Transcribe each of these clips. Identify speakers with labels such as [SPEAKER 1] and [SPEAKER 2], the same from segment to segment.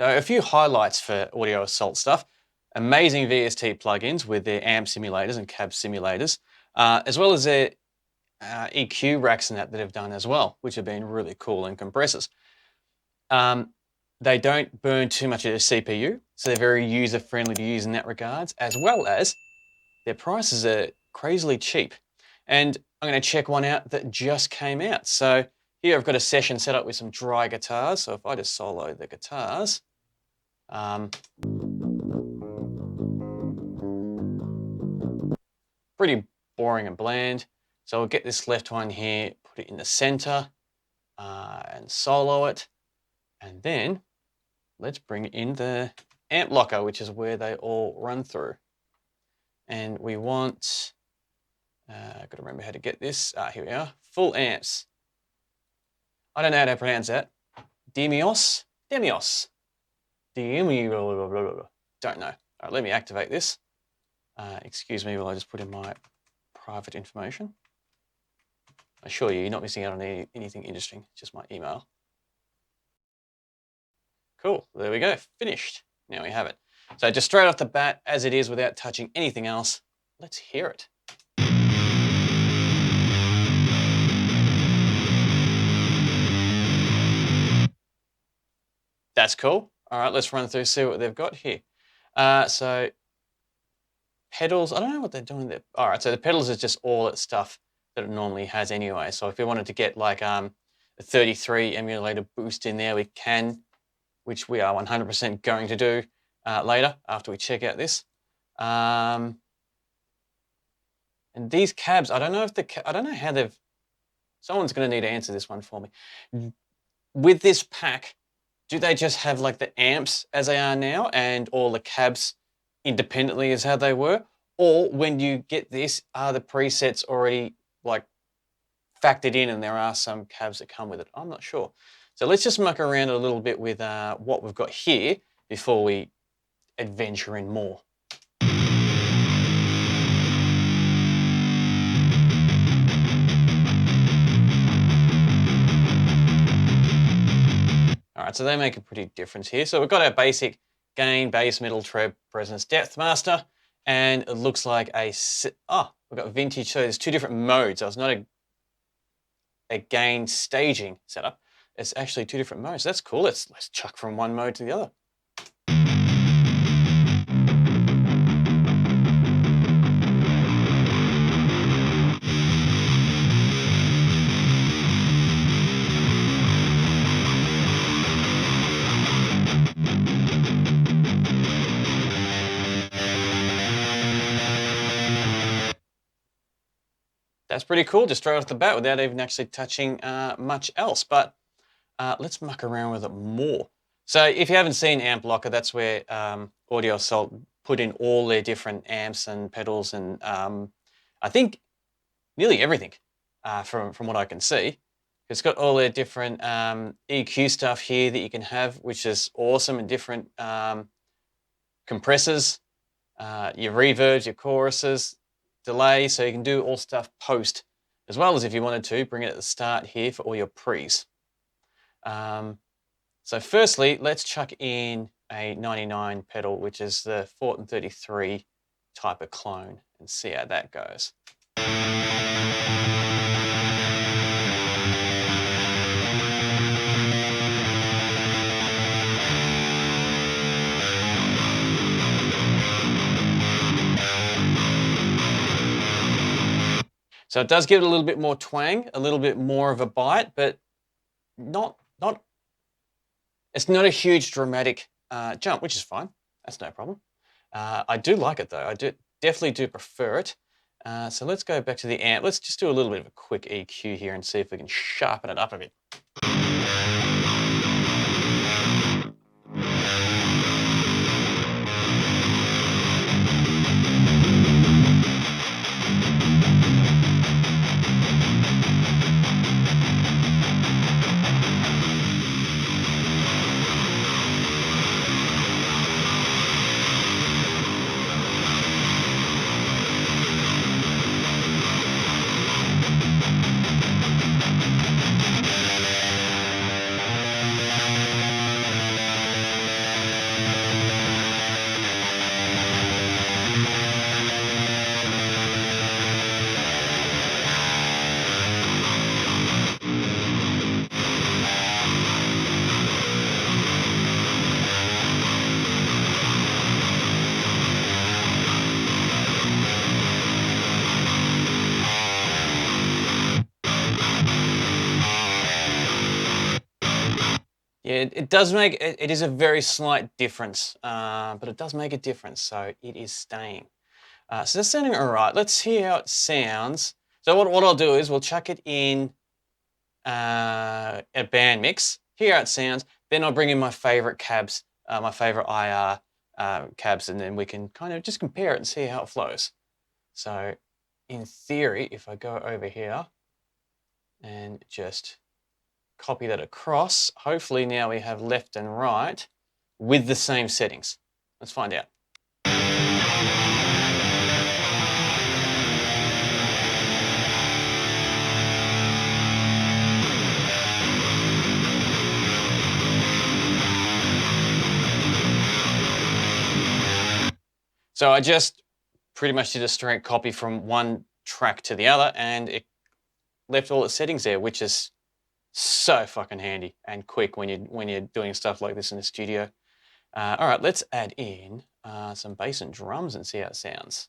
[SPEAKER 1] So a few highlights for Audio Assault stuff. Amazing VST plugins with their amp simulators and cab simulators, as well as their EQ racks and that they've done as well, which have been really cool, and compressors. They don't burn too much of the CPU, so they're very user-friendly to use in that regards, as well as their prices are crazily cheap. And I'm going to check one out that just came out. So here I've got a session set up with some dry guitars. So if I just solo the guitars, pretty boring and bland. So I'll get this left one here, put it in the center, and solo it. And then let's bring in the amp locker, which is where they all run through. And we want, I've got to remember how to get this. Here we are, full amps. I don't know how to pronounce that. Demios? Demios. Demios. Don't know. All right, let me activate this. Excuse me while I just put in my private information. I assure you, you're not missing out on anything interesting, just my email. Cool, there we go, finished. Now we have it. So just straight off the bat, as it is, without touching anything else, let's hear it. That's cool. All right, let's run through, see what they've got here. So pedals, I don't know what they're doing there. All right, so the pedals is just all that stuff that it normally has anyway. So if we wanted to get like a 33 emulator boost in there, we can, which we are 100% going to do later after we check out this. And these cabs, I don't know if I don't know how they've, someone's going to need to answer this one for me. With this pack, do they just have like the amps as they are now and all the cabs independently as how they were? Or when you get this, are the presets already like factored in and there are some cabs that come with it? I'm not sure. So let's just muck around a little bit with what we've got here before we adventure in more. All right, so they make a pretty difference here. So we've got our basic gain, bass, middle, treb, presence, depth master, and it looks like we've got vintage. So there's two different modes. So it's not a gain staging setup. It's actually two different modes. That's cool. Let's chuck from one mode to the other. That's pretty cool, just straight off the bat without even actually touching much else. But let's muck around with it more. So if you haven't seen Amp Locker, that's where Audio Assault put in all their different amps and pedals and I think nearly everything from what I can see. It's got all their different EQ stuff here that you can have, which is awesome, and different compressors, your reverbs, your choruses, delay, so you can do all stuff post, as well as if you wanted to, bring it at the start here for all your pre's. So firstly, let's chuck in a 99 pedal, which is the Fortin 33 type of clone, and see how that goes. So it does give it a little bit more twang, a little bit more of a bite, but it's not a huge dramatic jump, which is fine. That's no problem. I do like it though. I definitely do prefer it. So let's go back to the amp. Let's just do a little bit of a quick EQ here and see if we can sharpen it up a bit. it does make it is a very slight difference, but it does make a difference. So it is staying. So that's sounding all right. Let's hear how it sounds. So what I'll do is we'll chuck it in a band mix, hear how it sounds. Then I'll bring in my favorite cabs, my favorite IR cabs, and then we can kind of just compare it and see how it flows. So in theory, if I go over here and just copy that across, hopefully now we have left and right with the same settings. Let's find out. So I just pretty much did a straight copy from one track to the other, and it left all its settings there, which is so fucking handy and quick when you're doing stuff like this in the studio. All right, let's add in some bass and drums and see how it sounds.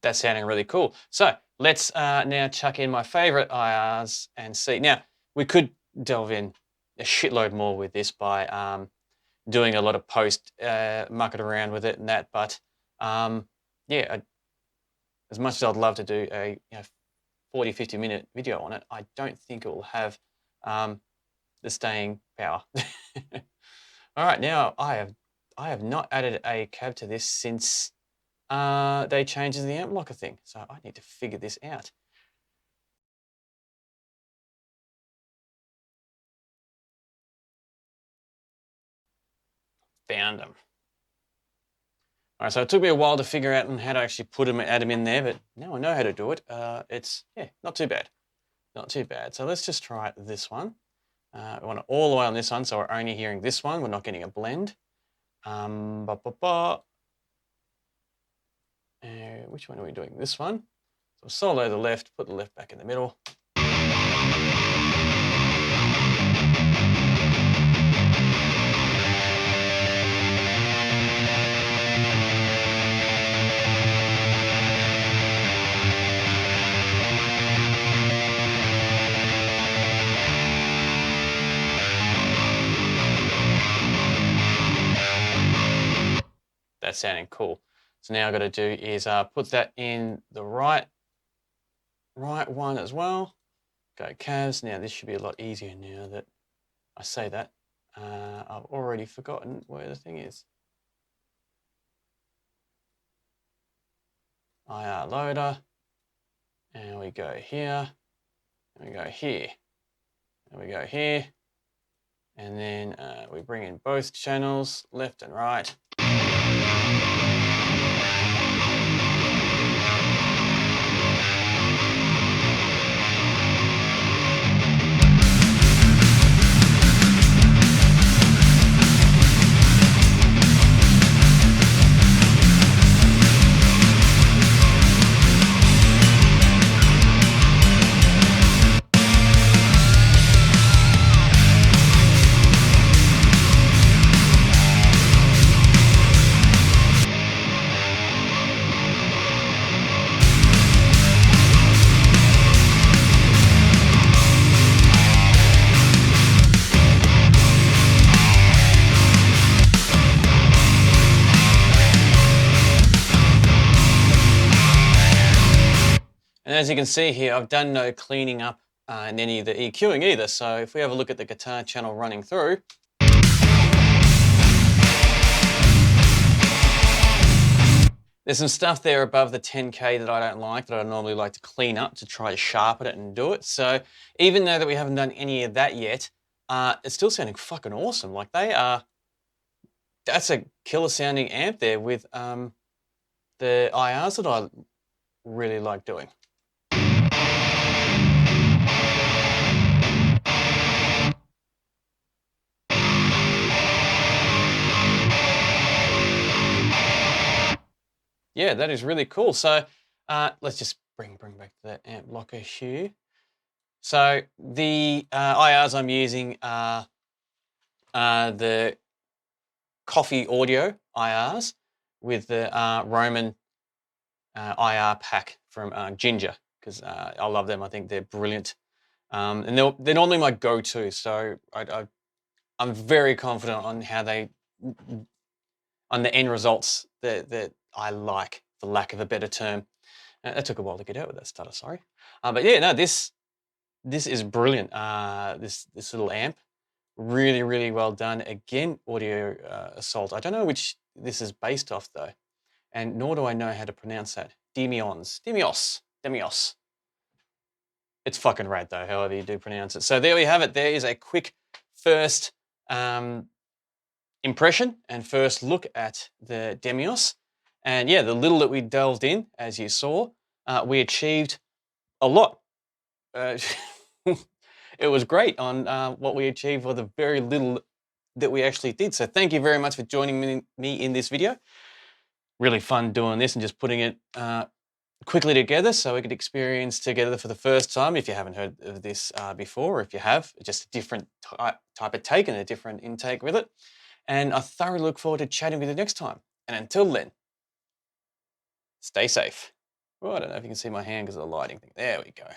[SPEAKER 1] That's sounding really cool. So let's now chuck in my favorite IRs and see. Now, we could delve in a shitload more with this by doing a lot of post, mucking around with it and that. But yeah, as much as I'd love to do a 40, 50-minute video on it, I don't think it will have the staying power. All right, now I have not added a cab to this since they changed the amp locker thing. So I need to figure this out. Found them. All right, so it took me a while to figure out how to actually add them in there, but now I know how to do it. It's, yeah, not too bad. Not too bad. So let's just try this one. I want it all the way on this one, so we're only hearing this one. We're not getting a blend. Which one are we doing? This one. So solo the left, put the left back in the middle. That's sounding cool. So now I've got to do is put that in the right one as well. Go cabs. Now this should be a lot easier now that I say that. I've already forgotten where the thing is. IR loader. And we go here. And we go here. And we go here. And then we bring in both channels, left and right. And as you can see here, I've done no cleaning up in any of the EQing either. So if we have a look at the guitar channel running through, there's some stuff there above the 10K that I don't like, that I normally like to clean up to try to sharpen it and do it. So even though that we haven't done any of that yet, it's still sounding fucking awesome. Like that's a killer sounding amp there with the IRs that I really like doing. Yeah, that is really cool. So let's just bring back the amp locker here. So the IRs I'm using are the Coffee Audio IRs with the Roman IR pack from Ginger, because I love them. I think they're brilliant, and they're normally my go-to. So I'm very confident on how they on the end results that I like, for lack of a better term. That took a while to get out with that stutter. Sorry, but yeah, no, this is brilliant. This little amp, really well done. Again, Audio Assault. I don't know which this is based off though, and nor do I know how to pronounce that. Demios. It's fucking rad though, however you do pronounce it. So there we have it. There is a quick first impression and first look at the Demios. And yeah, the little that we delved in, as you saw, we achieved a lot. It was great on what we achieved for the very little that we actually did. So thank you very much for joining me in this video. Really fun doing this and just putting it quickly together so we could experience together for the first time. If you haven't heard of this before, or if you have, just a different type of take and a different intake with it. And I thoroughly look forward to chatting with you next time. And until then, stay safe. Oh, I don't know if you can see my hand because of the lighting thing. There we go.